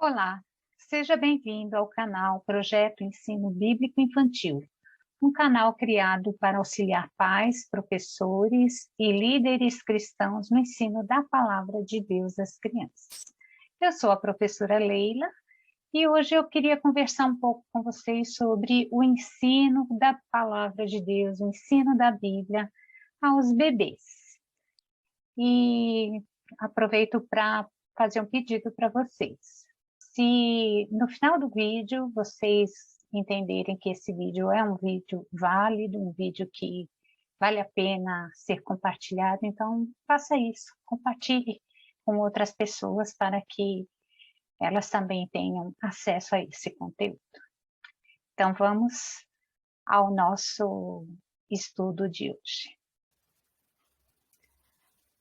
Olá, seja bem-vindo ao canal Projeto Ensino Bíblico Infantil, um canal criado para auxiliar pais, professores e líderes cristãos no ensino da Palavra de Deus às crianças. Eu sou a professora Leila e hoje eu queria conversar um pouco com vocês sobre o ensino da Palavra de Deus, o ensino da Bíblia aos bebês. E aproveito para fazer um pedido para vocês. Se no final do vídeo vocês entenderem que esse vídeo é um vídeo válido, um vídeo que vale a pena ser compartilhado, então faça isso, compartilhe com outras pessoas para que elas também tenham acesso a esse conteúdo. Então vamos ao nosso estudo de hoje.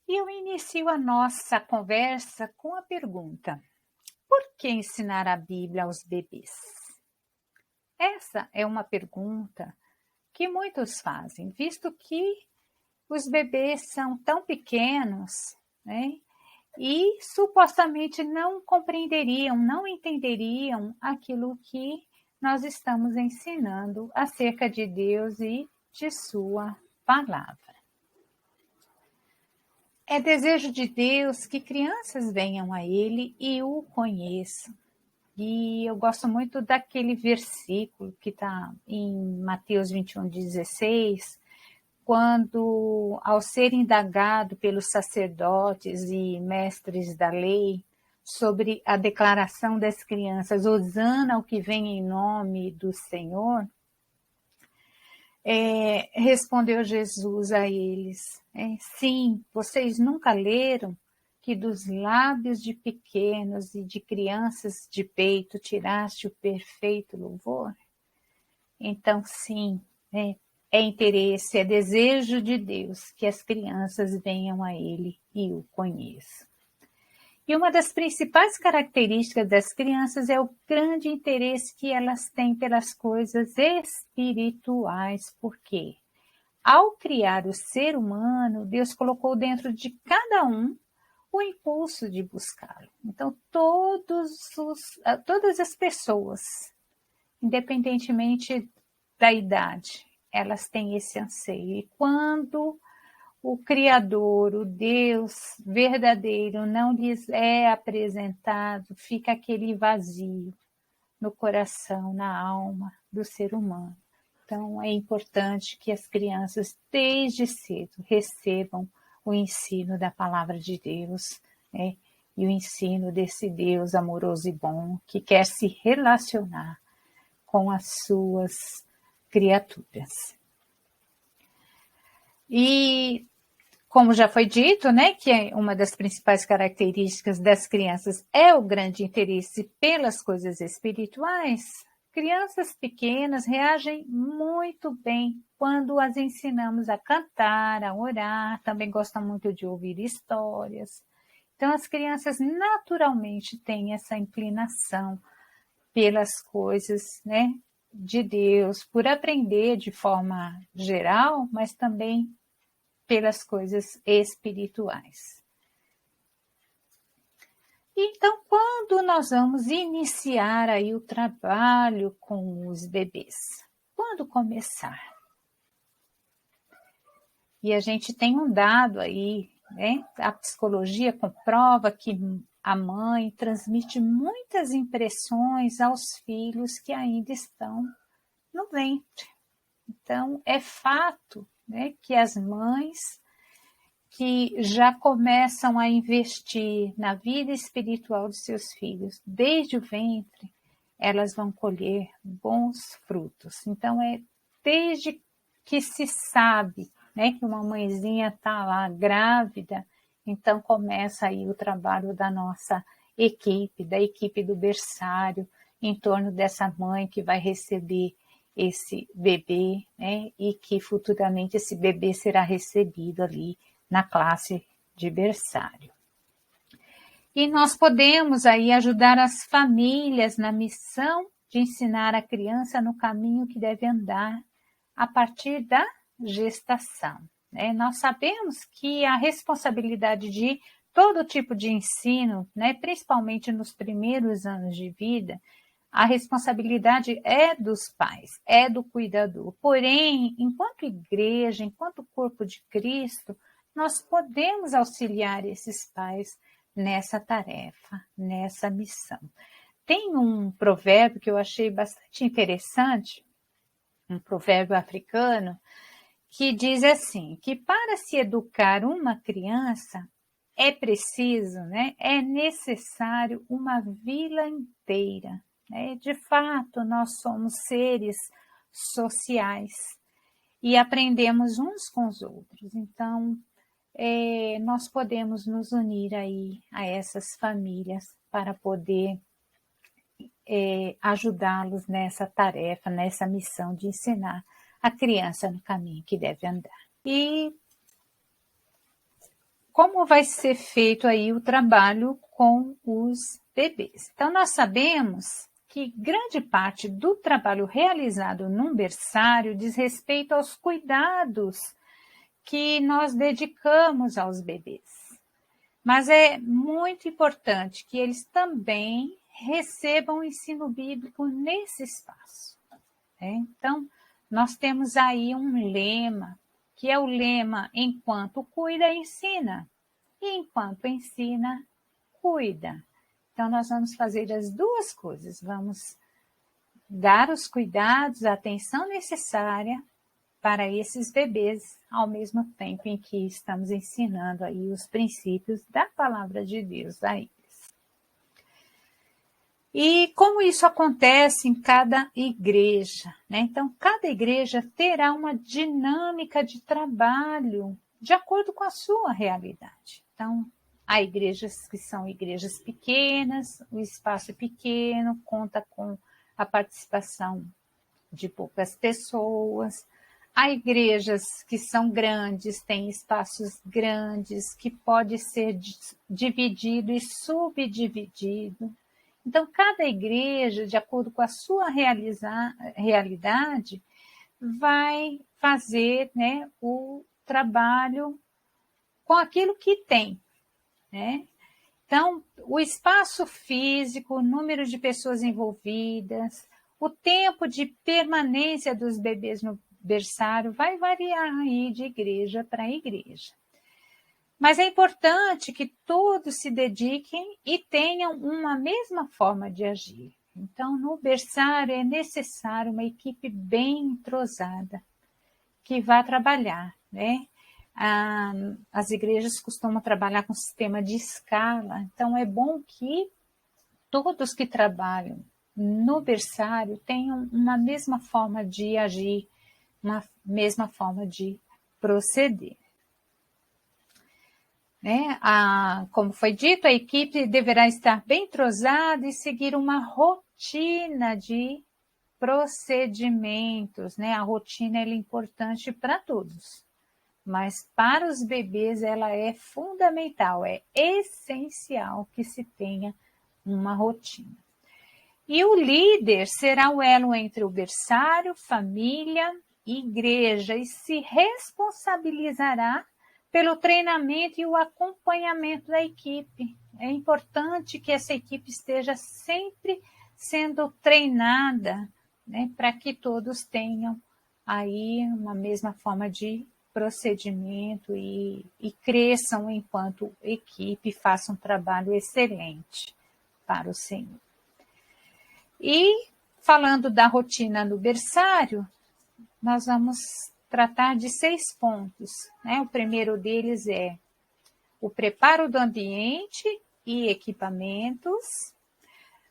E eu inicio a nossa conversa com a pergunta: por que ensinar a Bíblia aos bebês? Essa é uma pergunta que muitos fazem, visto que os bebês são tão pequenos, né? E supostamente não compreenderiam, não entenderiam aquilo que nós estamos ensinando acerca de Deus e de sua palavra. É desejo de Deus que crianças venham a Ele e o conheçam. E eu gosto muito daquele versículo que está em Mateus 21:16, quando, ao ser indagado pelos sacerdotes e mestres da lei sobre a declaração das crianças, hosana ao que vem em nome do Senhor, respondeu Jesus a eles: sim, vocês nunca leram que dos lábios de pequenos e de crianças de peito tiraste o perfeito louvor? Então, sim, é interesse, é desejo de Deus que as crianças venham a Ele e o conheçam. E uma das principais características das crianças é o grande interesse que elas têm pelas coisas espirituais. Por quê? Ao criar o ser humano, Deus colocou dentro de cada um o impulso de buscá-lo. Então, todas as pessoas, independentemente da idade, elas têm esse anseio. E quando o Criador, o Deus verdadeiro, não lhes é apresentado, fica aquele vazio no coração, na alma do ser humano. Então, é importante que as crianças, desde cedo, recebam o ensino da palavra de Deus, né? E o ensino desse Deus amoroso e bom, que quer se relacionar com as suas criaturas. E, como já foi dito, né, que uma das principais características das crianças é o grande interesse pelas coisas espirituais, crianças pequenas reagem muito bem quando as ensinamos a cantar, a orar, também gostam muito de ouvir histórias. Então, as crianças naturalmente têm essa inclinação pelas coisas, né, de Deus, por aprender de forma geral, mas também pelas coisas espirituais. Então, quando nós vamos iniciar aí o trabalho com os bebês? Quando começar? E a gente tem um dado aí, né? A psicologia comprova que a mãe transmite muitas impressões aos filhos que ainda estão no ventre. Então, é fato, né, que as mães que já começam a investir na vida espiritual de seus filhos desde o ventre, elas vão colher bons frutos. Então, é desde que se sabe, né, que uma mãezinha está lá grávida, então começa aí o trabalho da nossa equipe, da equipe do berçário, em torno dessa mãe que vai receber esse bebê, né, e que futuramente esse bebê será recebido ali na classe de berçário. E nós podemos aí ajudar as famílias na missão de ensinar a criança no caminho que deve andar a partir da gestação, né? Nós sabemos que a responsabilidade de todo tipo de ensino, né, principalmente nos primeiros anos de vida, a responsabilidade é dos pais, é do cuidador. Porém, enquanto igreja, enquanto corpo de Cristo, nós podemos auxiliar esses pais nessa tarefa, nessa missão. Tem um provérbio que eu achei bastante interessante, um provérbio africano, que diz assim, que para se educar uma criança é preciso, né, é necessário uma vila inteira. Né? De fato, nós somos seres sociais e aprendemos uns com os outros. Então, nós podemos nos unir aí a essas famílias para poder ajudá-los nessa tarefa, nessa missão de ensinar a criança no caminho que deve andar. E como vai ser feito aí o trabalho com os bebês? Então, nós sabemos que grande parte do trabalho realizado num berçário diz respeito aos cuidados que nós dedicamos aos bebês. Mas é muito importante que eles também recebam o ensino bíblico nesse espaço. Né? Então, nós temos aí um lema, que é o lema enquanto cuida, ensina. E enquanto ensina, cuida. Então, nós vamos fazer as duas coisas. Vamos dar os cuidados, a atenção necessária para esses bebês, ao mesmo tempo em que estamos ensinando aí os princípios da palavra de Deus a eles. E como isso acontece em cada igreja, né? Então, cada igreja terá uma dinâmica de trabalho de acordo com a sua realidade. Então, há igrejas que são igrejas pequenas, o espaço é pequeno, conta com a participação de poucas pessoas. Há igrejas que são grandes, têm espaços grandes, que pode ser dividido e subdividido. Então, cada igreja, de acordo com a sua realidade, vai fazer, né, o trabalho com aquilo que tem. Né? Então, o espaço físico, o número de pessoas envolvidas, o tempo de permanência dos bebês no berçário vai variar aí de igreja para igreja. Mas é importante que todos se dediquem e tenham uma mesma forma de agir. Então, no berçário é necessário uma equipe bem entrosada que vá trabalhar, né? As igrejas costumam trabalhar com sistema de escala, então é bom que todos que trabalham no berçário tenham uma mesma forma de agir, uma mesma forma de proceder. Né? Como foi dito, a equipe deverá estar bem entrosada e seguir uma rotina de procedimentos. Né? A rotina é importante para todos, mas para os bebês ela é fundamental, é essencial que se tenha uma rotina. E o líder será o elo entre o berçário, família e igreja e se responsabilizará pelo treinamento e o acompanhamento da equipe. É importante que essa equipe esteja sempre sendo treinada, né, para que todos tenham aí uma mesma forma de procedimento e cresçam enquanto equipe, façam um trabalho excelente para o Senhor. E falando da rotina no berçário, nós vamos tratar de 6 pontos. Né? O primeiro deles é o preparo do ambiente e equipamentos,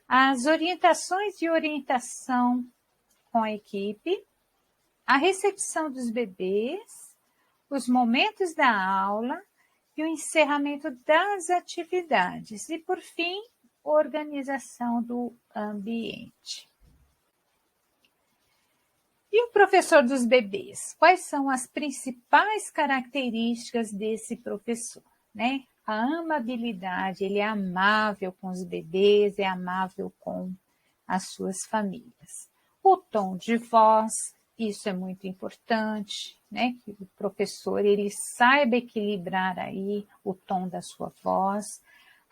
as orientações de orientação com a equipe, a recepção dos bebês, os momentos da aula e o encerramento das atividades. E, por fim, organização do ambiente. E o professor dos bebês? Quais são as principais características desse professor? Né? A amabilidade, ele é amável com os bebês, é amável com as suas famílias. O tom de voz, isso é muito importante, né? Que o professor ele saiba equilibrar aí o tom da sua voz,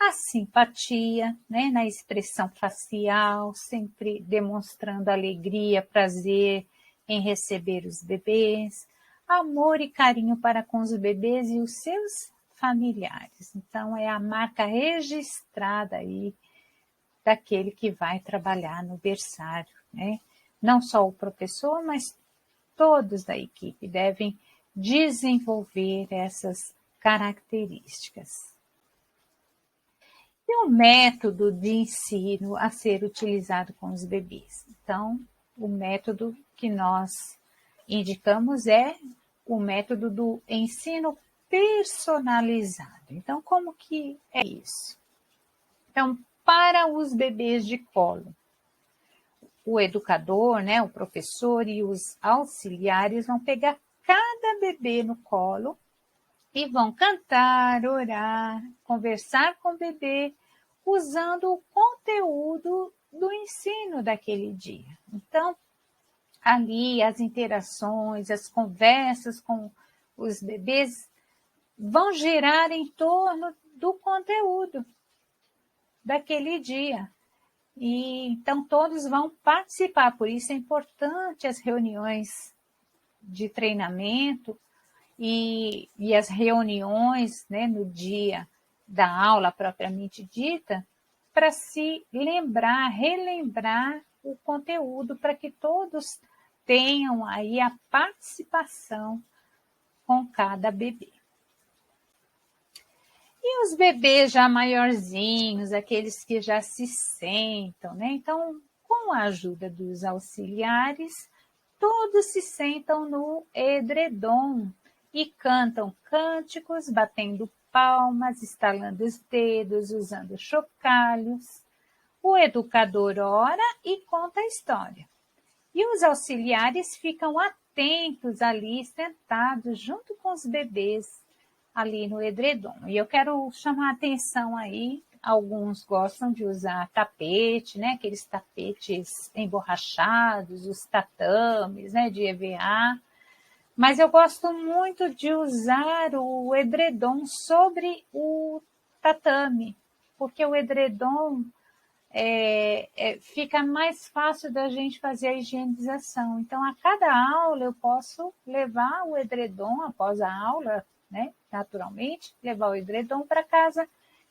a simpatia, né? Na expressão facial, sempre demonstrando alegria, prazer em receber os bebês, amor e carinho para com os bebês e os seus familiares. Então, é a marca registrada aí daquele que vai trabalhar no berçário, né? Não só o professor, mas todos da equipe devem desenvolver essas características. E o método de ensino a ser utilizado com os bebês? Então, o método que nós indicamos é o método do ensino personalizado. Então, como que é isso? Então, para os bebês de colo, o educador, né, o professor e os auxiliares vão pegar cada bebê no colo e vão cantar, orar, conversar com o bebê, usando o conteúdo do ensino daquele dia. Então, ali as interações, as conversas com os bebês vão girar em torno do conteúdo daquele dia. E então todos vão participar, por isso é importante as reuniões de treinamento e as reuniões, né, no dia da aula propriamente dita, para se lembrar, relembrar o conteúdo, para que todos tenham aí a participação com cada bebê. E os bebês já maiorzinhos, aqueles que já se sentam, né? Então, com a ajuda dos auxiliares, todos se sentam no edredom e cantam cânticos, batendo palmas, estalando os dedos, usando chocalhos. O educador ora e conta a história. E os auxiliares ficam atentos ali, sentados junto com os bebês, ali no edredom. E eu quero chamar a atenção aí, alguns gostam de usar tapete, né? Aqueles tapetes emborrachados, os tatames, né? De EVA. Mas eu gosto muito de usar o edredom sobre o tatame, porque o edredom fica mais fácil da gente fazer a higienização. Então, a cada aula eu posso levar o edredom após a aula, né, naturalmente, levar o edredom para casa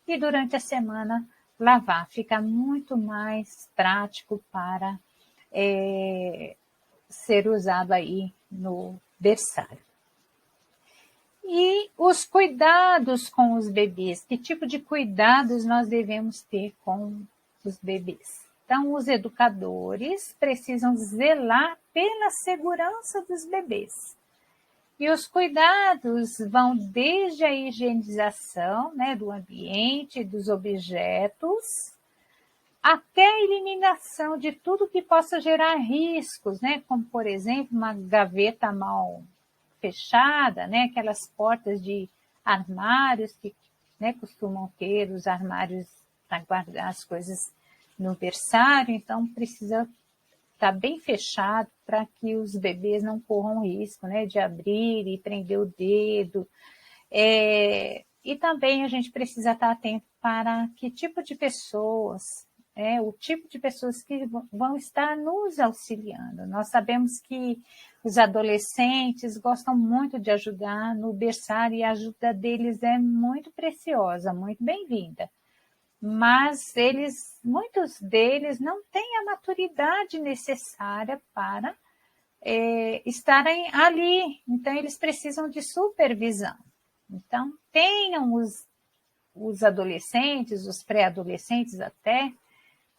e durante a semana lavar. Fica muito mais prático para ser usado aí no berçário. E os cuidados com os bebês, que tipo de cuidados nós devemos ter com os bebês? Então, os educadores precisam zelar pela segurança dos bebês. E os cuidados vão desde a higienização, né, do ambiente, dos objetos, até a eliminação de tudo que possa gerar riscos, né, como, por exemplo, uma gaveta mal fechada, né, aquelas portas de armários que, né, costumam ter os armários para guardar as coisas no berçário, então precisa estar bem fechado para que os bebês não corram risco, né, de abrir e prender o dedo. E também a gente precisa estar atento para que tipo de pessoas, o tipo de pessoas que vão estar nos auxiliando. Nós sabemos que os adolescentes gostam muito de ajudar no berçário e a ajuda deles é muito preciosa, muito bem-vinda. Mas muitos deles não têm a maturidade necessária para estarem ali. Então, eles precisam de supervisão. Então, tenham os adolescentes, os pré-adolescentes até,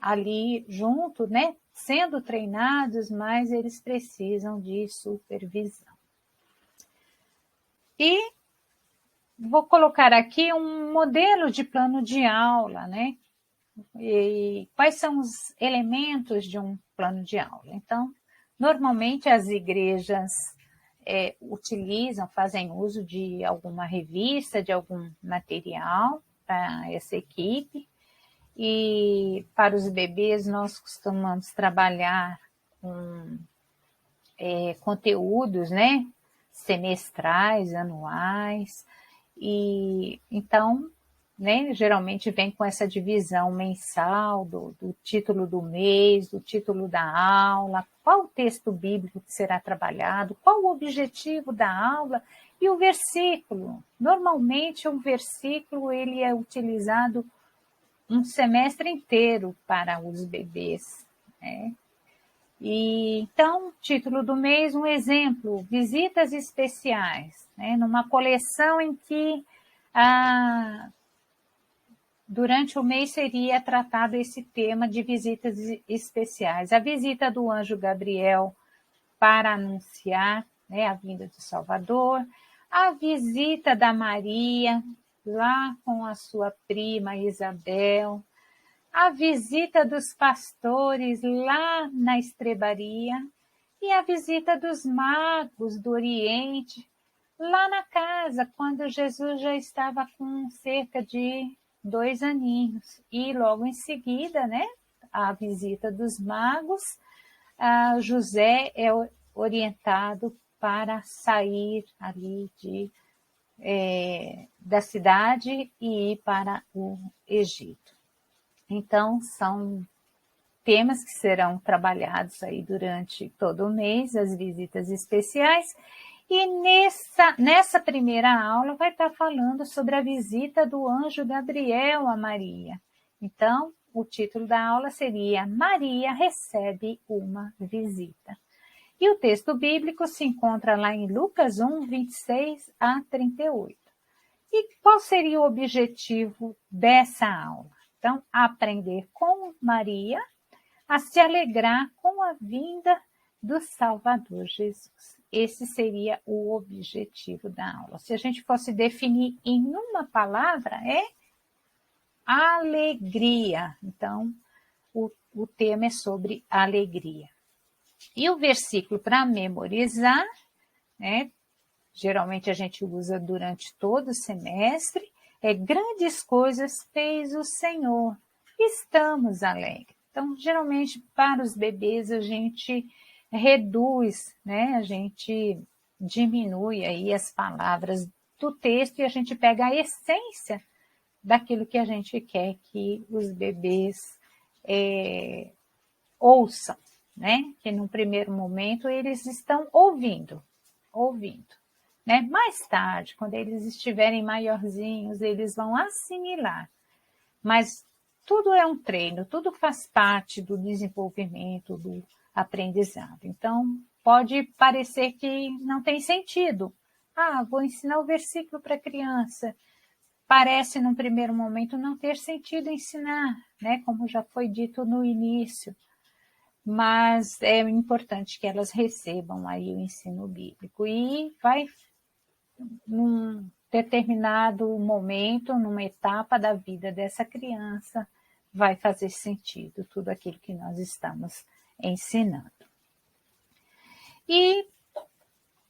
ali junto, né? Sendo treinados, mas eles precisam de supervisão. E vou colocar aqui um modelo de plano de aula, né? E quais são os elementos de um plano de aula? Então, normalmente as igrejas fazem uso de alguma revista, de algum material para essa equipe. E para os bebês nós costumamos trabalhar com conteúdos, né, semestrais, anuais, e então, né, geralmente vem com essa divisão mensal do título do mês, do título da aula, qual o texto bíblico que será trabalhado, qual o objetivo da aula e o versículo. Normalmente um versículo ele é utilizado um semestre inteiro para os bebês, né? E então, título do mês, um exemplo, visitas especiais, né? Numa coleção em que durante o mês seria tratado esse tema de visitas especiais. A visita do anjo Gabriel para anunciar, né, a vinda do Salvador, a visita da Maria lá com a sua prima Isabel, a visita dos pastores lá na estrebaria e a visita dos magos do Oriente lá na casa, quando Jesus já estava com cerca de 2 aninhos. E logo em seguida, né, a visita dos magos, José é orientado para sair ali da cidade e ir para o Egito. Então, são temas que serão trabalhados aí durante todo o mês, as visitas especiais. E nessa primeira aula vai estar falando sobre a visita do anjo Gabriel a Maria. Então, o título da aula seria Maria recebe uma visita. E o texto bíblico se encontra lá em Lucas 1, 26 a 38. E qual seria o objetivo dessa aula? Então, aprender com Maria a se alegrar com a vinda do Salvador Jesus. Esse seria o objetivo da aula. Se a gente fosse definir em uma palavra, é alegria. Então, o tema é sobre alegria. E o versículo para memorizar, né? Geralmente a gente usa durante todo o semestre, grandes coisas fez o Senhor, estamos alegres. Então, geralmente, para os bebês, a gente reduz, né? A gente diminui aí as palavras do texto e a gente pega a essência daquilo que a gente quer que os bebês ouçam, né? Que no primeiro momento eles estão ouvindo. Né? Mais tarde, quando eles estiverem maiorzinhos, eles vão assimilar. Mas tudo é um treino, tudo faz parte do desenvolvimento, do aprendizado. Então, pode parecer que não tem sentido. Vou ensinar o versículo para a criança. Parece, num primeiro momento, não ter sentido ensinar, né? Como já foi dito no início. Mas é importante que elas recebam aí o ensino bíblico. E vai, num determinado momento, numa etapa da vida dessa criança, vai fazer sentido tudo aquilo que nós estamos ensinando. E,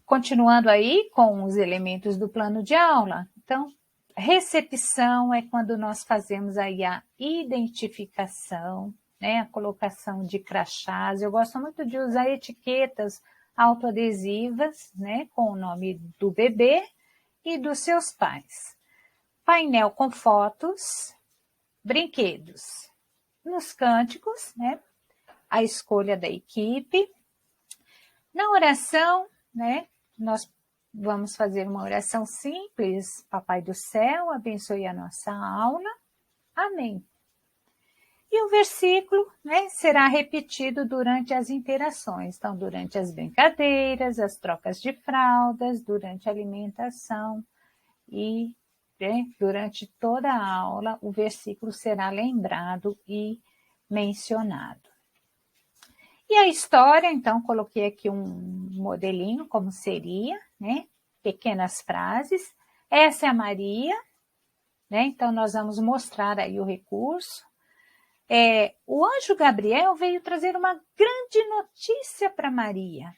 continuando aí com os elementos do plano de aula, então, recepção é quando nós fazemos aí a identificação, né, a colocação de crachás. Eu gosto muito de usar etiquetas autoadesivas, né, com o nome do bebê e dos seus pais. Painel com fotos, brinquedos. Nos cânticos, né, a escolha da equipe. Na oração, né, nós vamos fazer uma oração simples. Papai do céu, abençoe a nossa aula. Amém. E o versículo, né, será repetido durante as interações. Então, durante as brincadeiras, as trocas de fraldas, durante a alimentação e, né, durante toda a aula, o versículo será lembrado e mencionado. E a história, então, coloquei aqui um modelinho, como seria, né? Pequenas frases. Essa é a Maria, né? Então, nós vamos mostrar aí o recurso. O anjo Gabriel veio trazer uma grande notícia para Maria.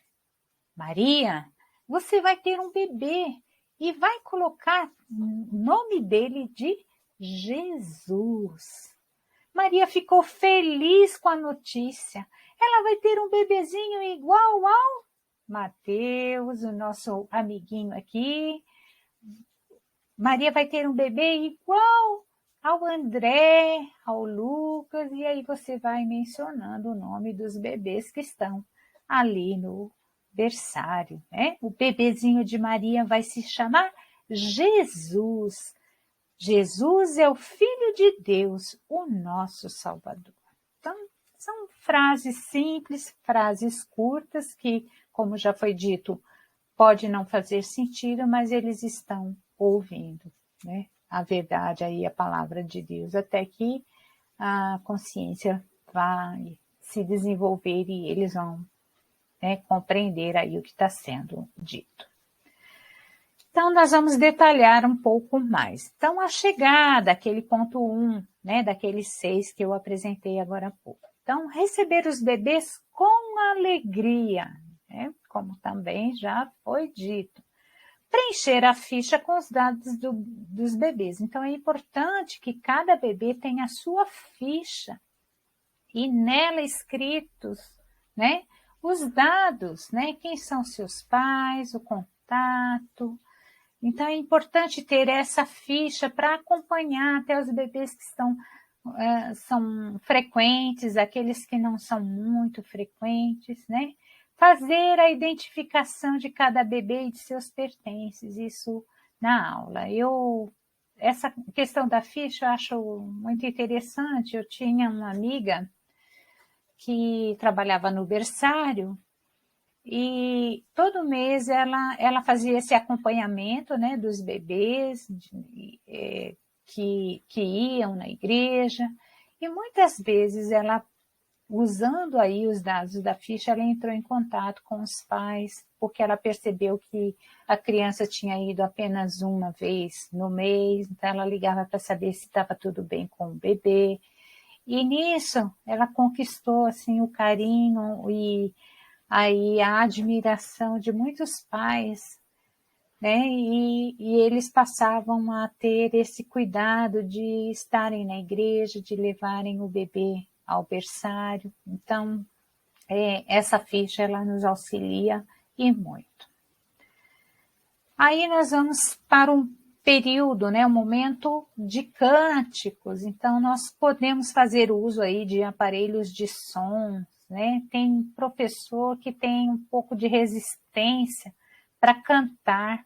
Maria, você vai ter um bebê e vai colocar o nome dele de Jesus. Maria ficou feliz com a notícia. Ela vai ter um bebezinho igual ao Mateus, o nosso amiguinho aqui. Maria vai ter um bebê igual ao André, ao Lucas, e aí você vai mencionando o nome dos bebês que estão ali no berçário, né? O bebezinho de Maria vai se chamar Jesus. Jesus é o Filho de Deus, o nosso Salvador. Então, são frases simples, frases curtas que, como já foi dito, pode não fazer sentido, mas eles estão ouvindo, né? A verdade aí, a palavra de Deus, até que a consciência vai se desenvolver e eles vão, né, compreender aí o que está sendo dito. Então, nós vamos detalhar um pouco mais. Então, a chegada, aquele ponto 1, né, daqueles 6 que eu apresentei agora há pouco. Então, receber os bebês com alegria, né, como também já foi dito. Preencher a ficha com os dados dos bebês. Então, é importante que cada bebê tenha a sua ficha e nela escritos, né, os dados, né, quem são seus pais, o contato. Então, é importante ter essa ficha para acompanhar até os bebês que são frequentes, aqueles que não são muito frequentes, né? Fazer a identificação de cada bebê e de seus pertences, isso na aula. Essa questão da ficha eu acho muito interessante. Eu tinha uma amiga que trabalhava no berçário e todo mês ela fazia esse acompanhamento, né, dos bebês que iam na igreja. E muitas vezes ela, usando aí os dados da ficha, ela entrou em contato com os pais, porque ela percebeu que a criança tinha ido apenas uma vez no mês, então ela ligava para saber se estava tudo bem com o bebê. E nisso ela conquistou assim, o carinho e aí a admiração de muitos pais, né? E eles passavam a ter esse cuidado de estarem na igreja, de levarem o bebê ao berçário. Então, essa ficha ela nos auxilia e muito. Aí nós vamos para um período, né, um momento de cânticos. Então, nós podemos fazer uso aí de aparelhos de som, né? Tem professor que tem um pouco de resistência para cantar.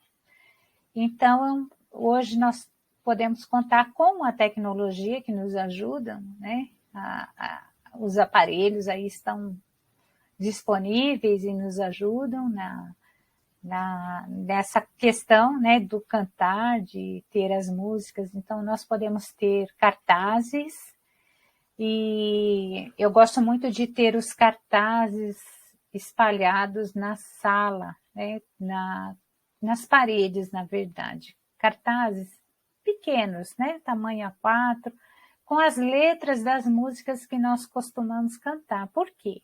Então, hoje nós podemos contar com a tecnologia que nos ajuda, né? Os aparelhos aí estão disponíveis e nos ajudam nessa questão, né, do cantar, de ter as músicas. Então, nós podemos ter cartazes e eu gosto muito de ter os cartazes espalhados na sala, né, nas paredes, na verdade. Cartazes pequenos, né, tamanho A4, com as letras das músicas que nós costumamos cantar. Por quê?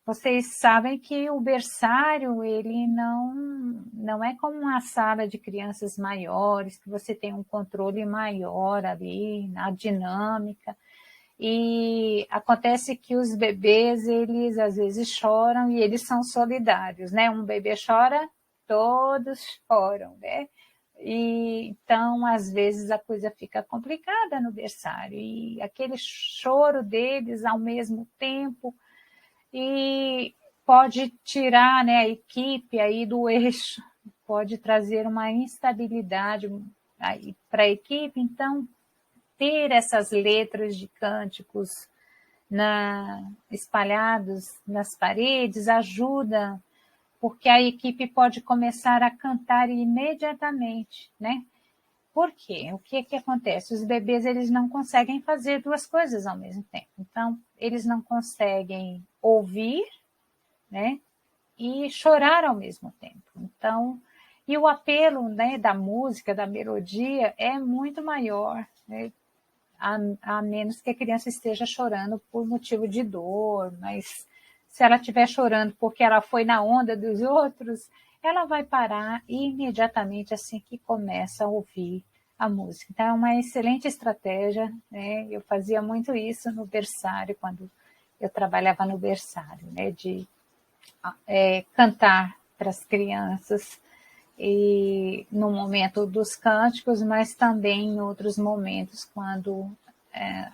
Vocês sabem que o berçário, ele não é como uma sala de crianças maiores, que você tem um controle maior ali, na dinâmica. E acontece que os bebês, eles às vezes choram e eles são solidários, né? Um bebê chora, todos choram, né? E então, às vezes, a coisa fica complicada no berçário. E aquele choro deles, ao mesmo tempo, e pode tirar, né, a equipe aí do eixo, pode trazer uma instabilidade para a equipe. Então, ter essas letras de cânticos espalhados nas paredes ajuda, porque a equipe pode começar a cantar imediatamente, né? Por quê? O que acontece? Os bebês, eles não conseguem fazer duas coisas ao mesmo tempo. Então, eles não conseguem ouvir, né, e chorar ao mesmo tempo. Então, e o apelo, né, da música, da melodia, é muito maior, né, a menos que a criança esteja chorando por motivo de dor, mas se ela estiver chorando porque ela foi na onda dos outros, ela vai parar imediatamente assim que começa a ouvir a música. Então, é uma excelente estratégia, né? Eu fazia muito isso no berçário, quando eu trabalhava no berçário, né? De cantar para as crianças, e no momento dos cânticos, mas também em outros momentos, quando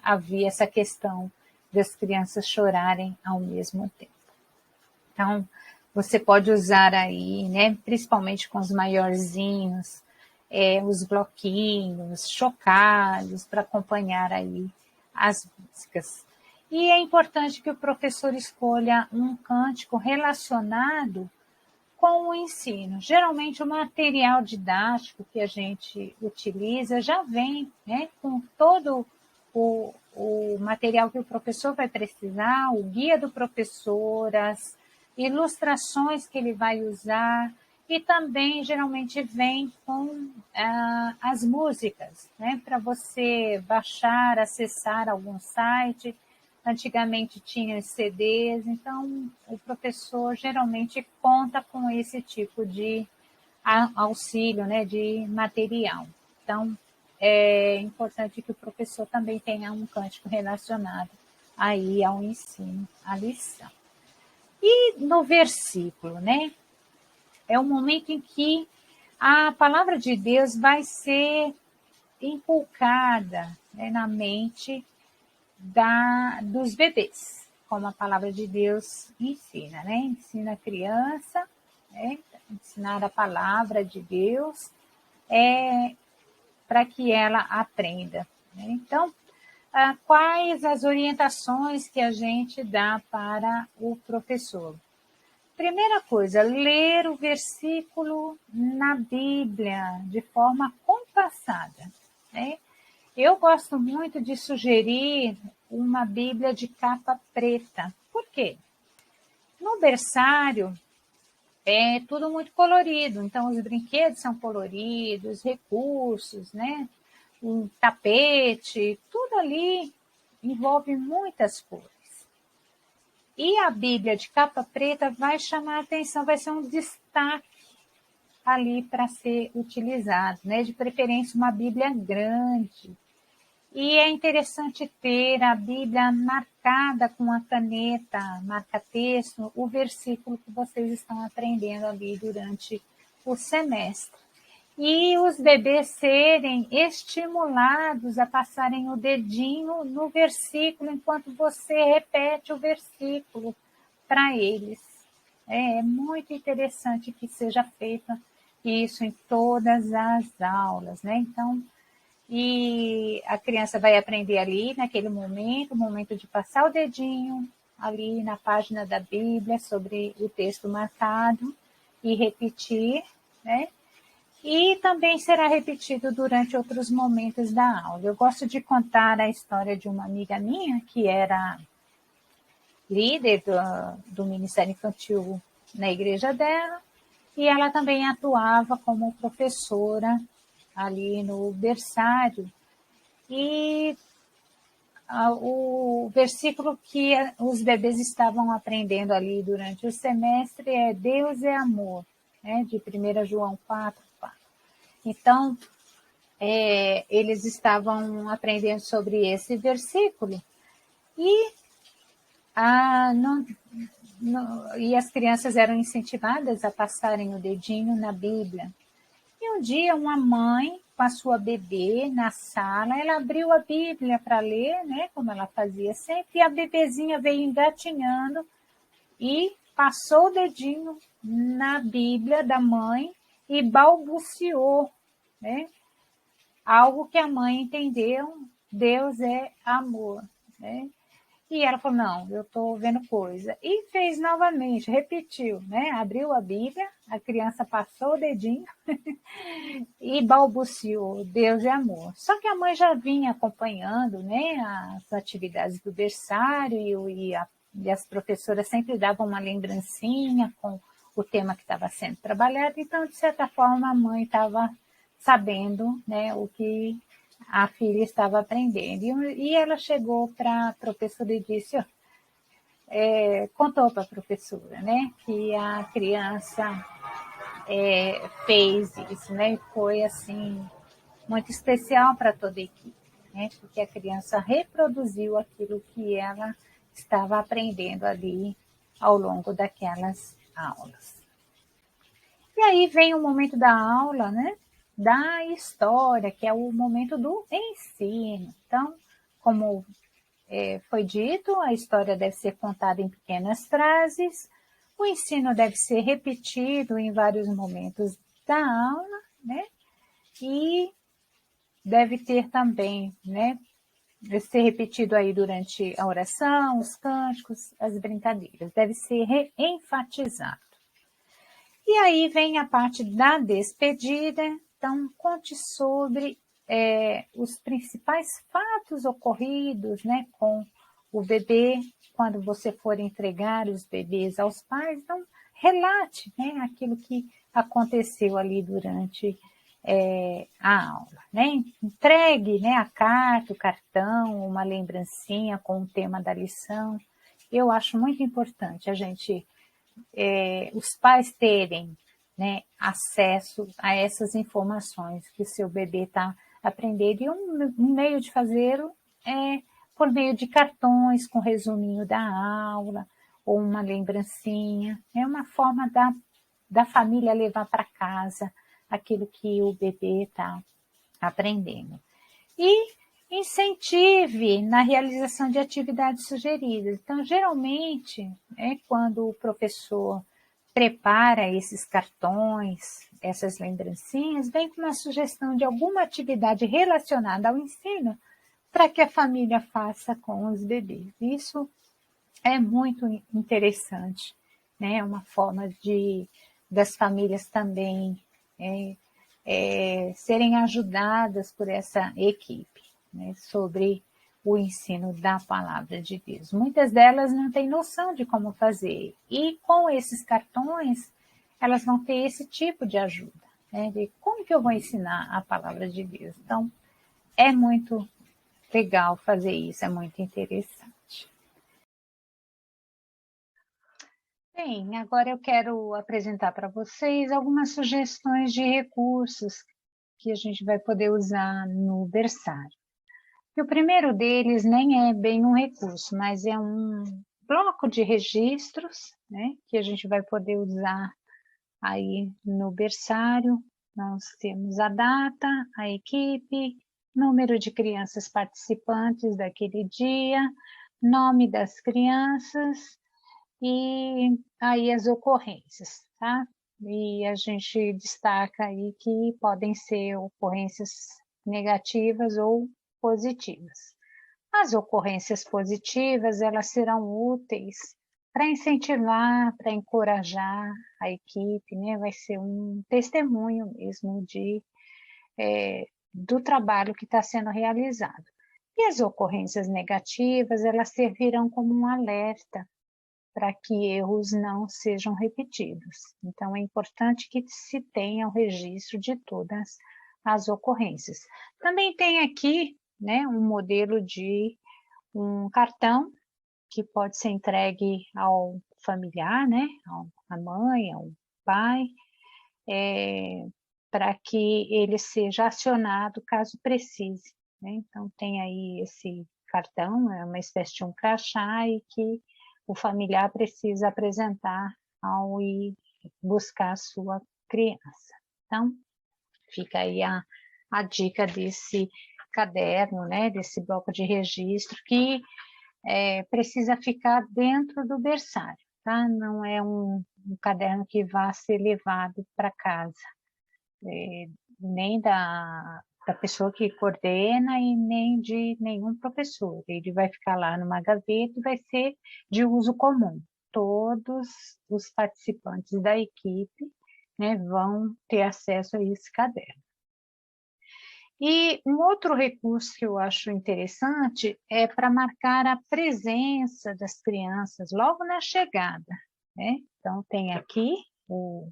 havia essa questão das crianças chorarem ao mesmo tempo. Então, você pode usar aí, né, principalmente com os maiorzinhos, os bloquinhos, chocalhos, para acompanhar aí as músicas. E é importante que o professor escolha um cântico relacionado com o ensino. Geralmente, o material didático que a gente utiliza já vem, né, com todo o material que o professor vai precisar, o guia do professor, as ilustrações que ele vai usar, e também geralmente vem com as músicas, né, para você baixar, acessar algum site. Antigamente tinha CDs, então o professor geralmente conta com esse tipo de auxílio, né, de material. Então, é importante que o professor também tenha um cântico relacionado aí ao ensino, à lição. E no versículo, né, é o momento em que a palavra de Deus vai ser inculcada, né, na mente dos bebês, como a palavra de Deus ensina, né? Ensina a criança, né? Ensinar a palavra de Deus para que ela aprenda, né? Então, quais as orientações que a gente dá para o professor? Primeira coisa, ler o versículo na Bíblia de forma compassada, né? Eu gosto muito de sugerir uma Bíblia de capa preta. Por quê? No berçário é tudo muito colorido, então os brinquedos são coloridos, recursos, né? Um tapete, tudo ali envolve muitas cores. E a Bíblia de capa preta vai chamar a atenção, vai ser um destaque ali para ser utilizado, né? De preferência uma Bíblia grande. E é interessante ter a Bíblia marcada com a caneta, marca-texto, o versículo que vocês estão aprendendo ali durante o semestre. E os bebês serem estimulados a passarem o dedinho no versículo enquanto você repete o versículo para eles. É muito interessante que seja feito isso em todas as aulas, né? Então, e a criança vai aprender ali, naquele momento, o momento de passar o dedinho ali na página da Bíblia sobre o texto marcado e repetir, né? E também será repetido durante outros momentos da aula. Eu gosto de contar a história de uma amiga minha que era líder do Ministério Infantil na igreja dela, e ela também atuava como professora ali no berçário. E o versículo que os bebês estavam aprendendo ali durante o semestre é Deus é amor, né, de 1 João 4:4. Então, eles estavam aprendendo sobre esse versículo e, e as crianças eram incentivadas a passarem o dedinho na Bíblia. E um dia uma mãe, com a sua bebê na sala, ela abriu a Bíblia para ler, né, como ela fazia sempre, e a bebezinha veio engatinhando e passou o dedinho na Bíblia da mãe e balbuciou, né? Algo que a mãe entendeu, Deus é amor, né? E ela falou, não, eu estou vendo coisa. E fez novamente, repetiu, né? Abriu a Bíblia, a criança passou o dedinho e balbuciou, Deus é amor. Só que a mãe já vinha acompanhando, né, as atividades do berçário e as professoras sempre davam uma lembrancinha com o tema que estava sendo trabalhado. Então, de certa forma, a mãe estava sabendo, né, o que a filha estava aprendendo. E ela chegou para a professora e disse, contou para a professora, né, que a criança fez isso, né, e foi assim muito especial para toda a equipe, né, porque a criança reproduziu aquilo que ela estava aprendendo ali ao longo daquelas aulas. E aí vem o momento da aula, né? Da história, que é o momento do ensino. Então, como foi dito, a história deve ser contada em pequenas frases, o ensino deve ser repetido em vários momentos da aula, né? E deve ter também, né? Deve ser repetido aí durante a oração, os cânticos, as brincadeiras. Deve ser enfatizado. E aí vem a parte da despedida. Então, conte sobre os principais fatos ocorridos, né, com o bebê, quando você for entregar os bebês aos pais. Então, relate, né, aquilo que aconteceu ali durante a aula, né? Entregue, né, a carta, o cartão, uma lembrancinha com o tema da lição. Eu acho muito importante a gente os pais terem, né, acesso a essas informações que o seu bebê está aprendendo. E um meio de fazê-lo é por meio de cartões com resuminho da aula, ou uma lembrancinha. É uma forma da família levar para casa aquilo que o bebê está aprendendo. E incentive na realização de atividades sugeridas. Então, geralmente, quando o professor prepara esses cartões, essas lembrancinhas, vem com uma sugestão de alguma atividade relacionada ao ensino para que a família faça com os bebês. Isso é muito interessante, né? É uma forma das famílias também serem ajudadas por essa equipe, né, sobre o ensino da palavra de Deus. Muitas delas não têm noção de como fazer, e com esses cartões, elas vão ter esse tipo de ajuda, né, de como que eu vou ensinar a palavra de Deus. Então, é muito legal fazer isso, é muito interessante. Bem, agora eu quero apresentar para vocês algumas sugestões de recursos que a gente vai poder usar no berçário. E o primeiro deles nem é bem um recurso, mas é um bloco de registros, né, que a gente vai poder usar aí no berçário. Nós temos a data, a equipe, número de crianças participantes daquele dia, nome das crianças e aí as ocorrências, tá? E a gente destaca aí que podem ser ocorrências negativas ou positivas. As ocorrências positivas, elas serão úteis para incentivar, para encorajar a equipe, né? Vai ser um testemunho mesmo do trabalho que está sendo realizado. E as ocorrências negativas, elas servirão como um alerta para que erros não sejam repetidos. Então, é importante que se tenha o registro de todas as ocorrências. Também tem aqui, né, um modelo de um cartão que pode ser entregue ao familiar, né, à mãe, ao pai, para que ele seja acionado caso precise, né? Então, tem aí esse cartão, é uma espécie de um crachá e que o familiar precisa apresentar ao ir buscar a sua criança. Então, fica aí a dica desse caderno, né, desse bloco de registro, que precisa ficar dentro do berçário, tá? Não é um caderno que vá ser levado para casa, nem da pessoa que coordena e nem de nenhum professor. Ele vai ficar lá numa gaveta e vai ser de uso comum. Todos os participantes da equipe, né, vão ter acesso a esse caderno. E um outro recurso que eu acho interessante é para marcar a presença das crianças logo na chegada, né? Então, tem aqui o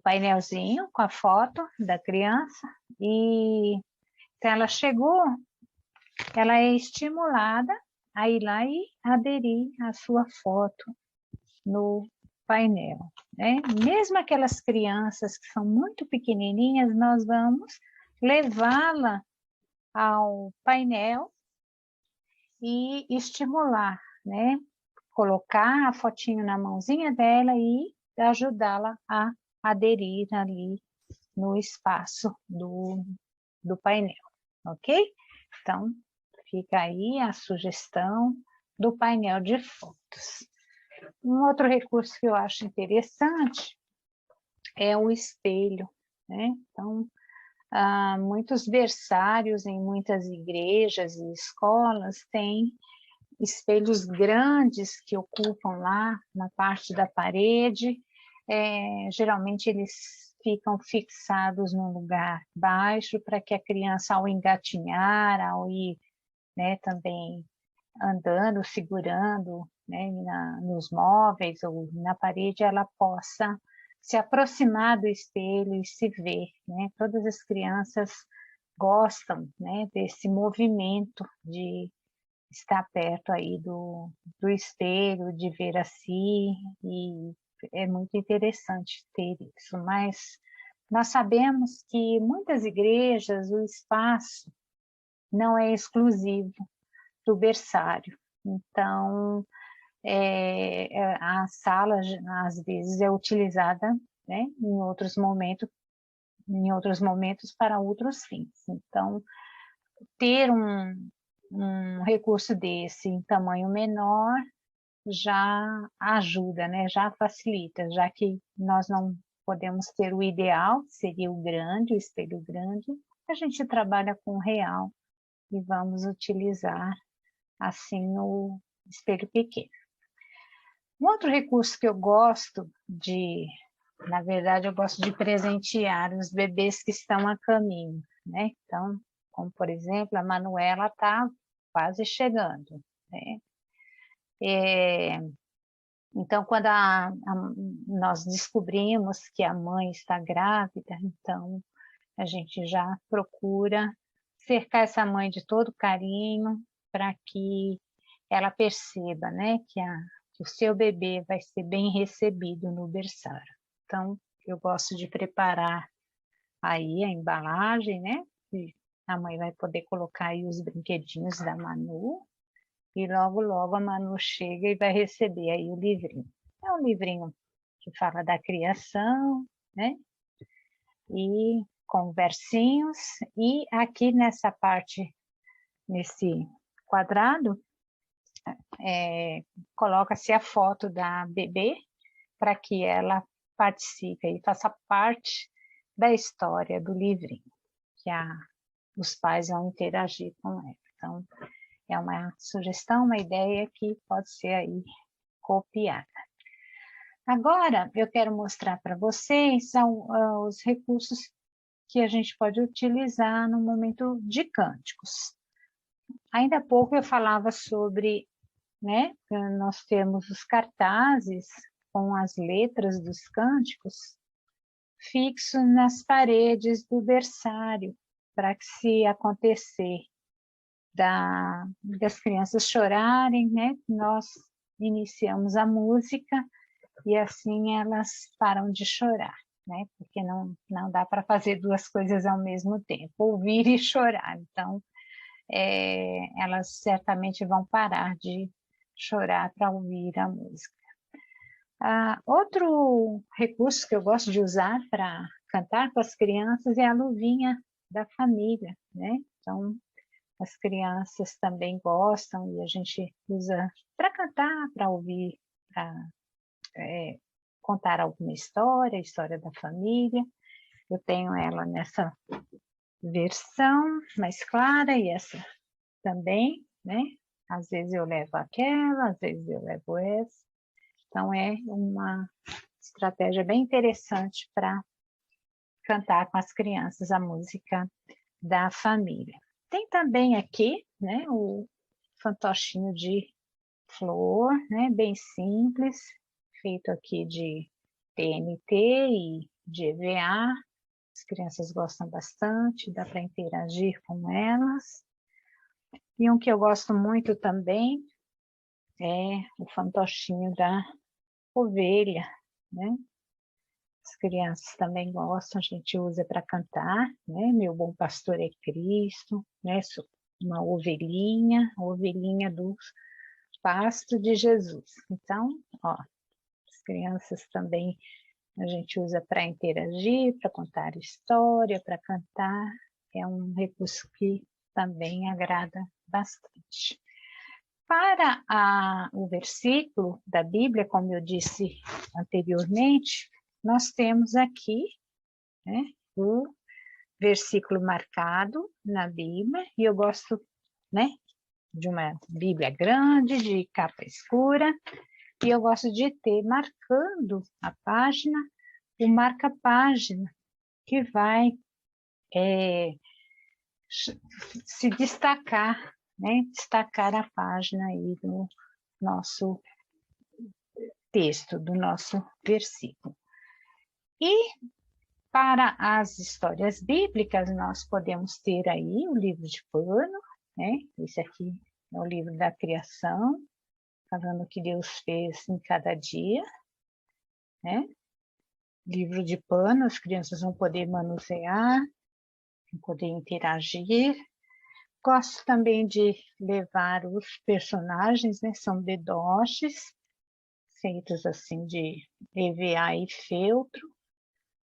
painelzinho com a foto da criança, e se ela chegou, ela é estimulada a ir lá e aderir a sua foto no painel, né? Mesmo aquelas crianças que são muito pequenininhas, nós vamos levá-la ao painel e estimular, né? colocar a fotinho na mãozinha dela e ajudá-la a aderir ali no espaço do painel, ok? Então, fica aí a sugestão do painel de fotos. Um outro recurso que eu acho interessante é o espelho, né? Então, muitos berçários em muitas igrejas e escolas têm espelhos grandes que ocupam lá na parte da parede. Geralmente eles ficam fixados num lugar baixo para que a criança, ao engatinhar, ao ir, né, também andando, segurando, né, nos móveis ou na parede, ela possa se aproximar do espelho e se ver, né? Todas as crianças gostam, né, desse movimento de estar perto aí do espelho, de ver a si, e é muito interessante ter isso, mas nós sabemos que muitas igrejas, o espaço não é exclusivo do berçário, então a sala às vezes é utilizada, né, em outros momentos para outros fins. Então, ter um recurso desse em tamanho menor já ajuda, né? Já facilita, já que nós não podemos ter o ideal, seria o grande, o espelho grande, a gente trabalha com o real e vamos utilizar assim o espelho pequeno. Um outro recurso que eu gosto na verdade, eu gosto de presentear os bebês que estão a caminho, né? Então, como por exemplo, a Manuela está quase chegando, né? Então, quando nós descobrimos que a mãe está grávida, então a gente já procura cercar essa mãe de todo carinho para que ela perceba, né, que o seu bebê vai ser bem recebido no berçário. Então, eu gosto de preparar aí a embalagem, né? E a mãe vai poder colocar aí os brinquedinhos da Manu, e logo, logo a Manu chega e vai receber aí o livrinho. É um livrinho que fala da criação, né? E com versinhos, e aqui nessa parte, nesse quadrado, coloca-se a foto da bebê para que ela participe e faça parte da história do livrinho, que os pais vão interagir com ela. Então, é uma sugestão, uma ideia que pode ser aí copiada. Agora, eu quero mostrar para vocês os recursos que a gente pode utilizar no momento de cânticos. Ainda há pouco eu falava sobre, né, nós temos os cartazes com as letras dos cânticos fixos nas paredes do berçário, para que, se acontecer das crianças chorarem, né, nós iniciamos a música e assim elas param de chorar, né, porque não dá para fazer duas coisas ao mesmo tempo, ouvir e chorar. Então, elas certamente vão parar de chorar para ouvir a música. Outro recurso que eu gosto de usar para cantar com as crianças é a luvinha da família, né? Então, as crianças também gostam e a gente usa para cantar, para ouvir, para contar alguma história, a história da família. Eu tenho ela nessa versão mais clara e essa também, né? Às vezes eu levo aquela, às vezes eu levo essa. Então, é uma estratégia bem interessante para cantar com as crianças a música da família. Tem também aqui, né, o fantochinho de flor, né, bem simples, feito aqui de TNT e de EVA. As crianças gostam bastante, dá para interagir com elas. E um que eu gosto muito também é o fantochinho da ovelha, né? As crianças também gostam, a gente usa para cantar, né? Meu bom pastor é Cristo, né? Uma ovelhinha, a ovelhinha pasto de Jesus. Então, ó, as crianças também a gente usa para interagir, para contar história, para cantar. É um recurso que também agrada bastante. Para o versículo da Bíblia, como eu disse anteriormente, nós temos aqui, né, o versículo marcado na Bíblia, e eu gosto, né, de uma Bíblia grande, de capa escura, e eu gosto de ter marcando a página, o marca-página, que vai se destacar, né, destacar a página aí do nosso texto, do nosso versículo. E para as histórias bíblicas, nós podemos ter aí o livro de pano, né? Esse aqui é o livro da criação, falando o que Deus fez em cada dia, né? Livro de pano, as crianças vão poder manusear, vão poder interagir. Gosto também de levar os personagens, né? São bedoches, feitos assim de EVA e feltro,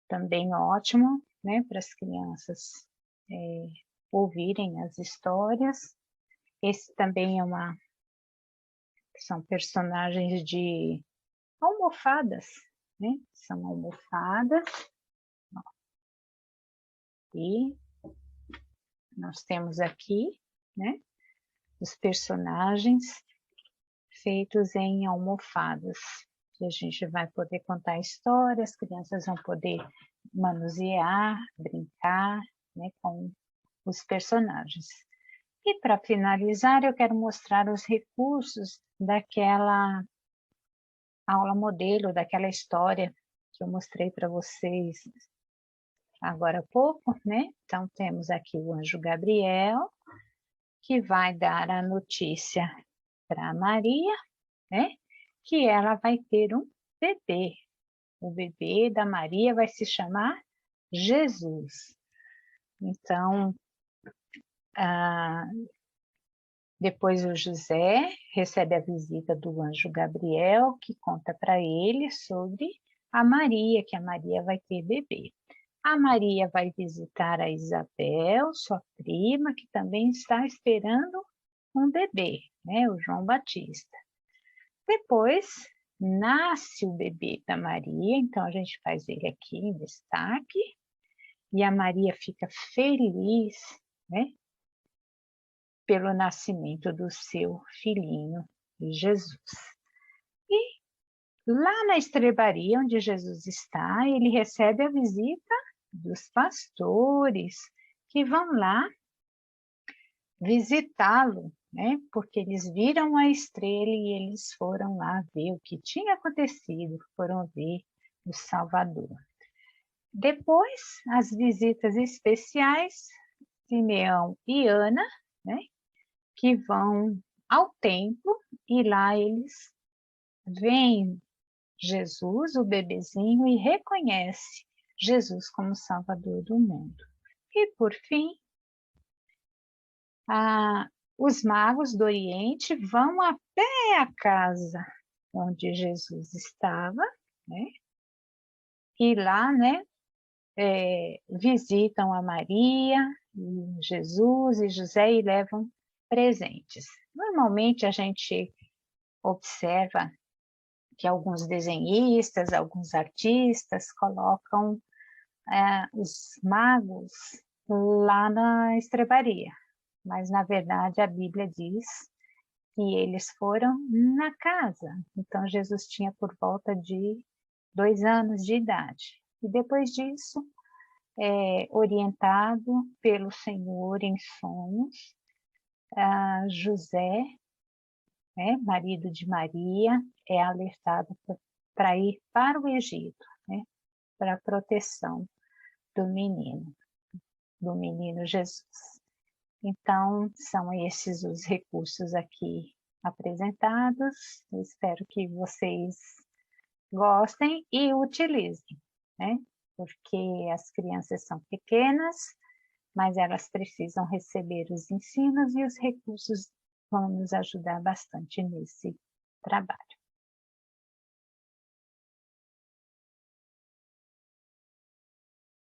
também ótimo, né, para as crianças ouvirem as histórias. Esse também são personagens de almofadas, né, são almofadas. E nós temos aqui, né, os personagens feitos em almofadas. E a gente vai poder contar histórias, as crianças vão poder manusear, brincar, né, com os personagens. E para finalizar, eu quero mostrar os recursos daquela aula modelo, daquela história que eu mostrei para vocês agora há pouco, né? Então, temos aqui o anjo Gabriel, que vai dar a notícia para Maria, né? Que ela vai ter um bebê. O bebê da Maria vai se chamar Jesus. Então, depois o José recebe a visita do anjo Gabriel, que conta para ele sobre a Maria, que a Maria vai ter bebê. A Maria vai visitar a Isabel, sua prima, que também está esperando um bebê, né, o João Batista. Depois nasce o bebê da Maria, então a gente faz ele aqui em destaque, e a Maria fica feliz, né, pelo nascimento do seu filhinho, Jesus. E lá na estrebaria onde Jesus está, ele recebe a visita dos pastores, que vão lá visitá-lo, né? Porque eles viram a estrela e eles foram lá ver o que tinha acontecido, foram ver o Salvador. Depois, as visitas especiais, Simeão e Ana, né? Que vão ao templo e lá eles veem Jesus, o bebezinho, e reconhece Jesus como Salvador do mundo. E, por fim, os magos do Oriente vão até a casa onde Jesus estava, né? E lá, né, visitam a Maria, Jesus e José e levam presentes. Normalmente a gente observa que alguns desenhistas, alguns artistas colocam os magos lá na estrebaria, mas na verdade a Bíblia diz que eles foram na casa. Então Jesus tinha por volta de 2 anos de idade. E depois disso, orientado pelo Senhor em sonhos, José, né, marido de Maria, é alertado para ir para o Egito, né, para a proteção do menino Jesus. Então, são esses os recursos aqui apresentados. Eu espero que vocês gostem e utilizem, né? Porque as crianças são pequenas, mas elas precisam receber os ensinos e os recursos vão nos ajudar bastante nesse trabalho.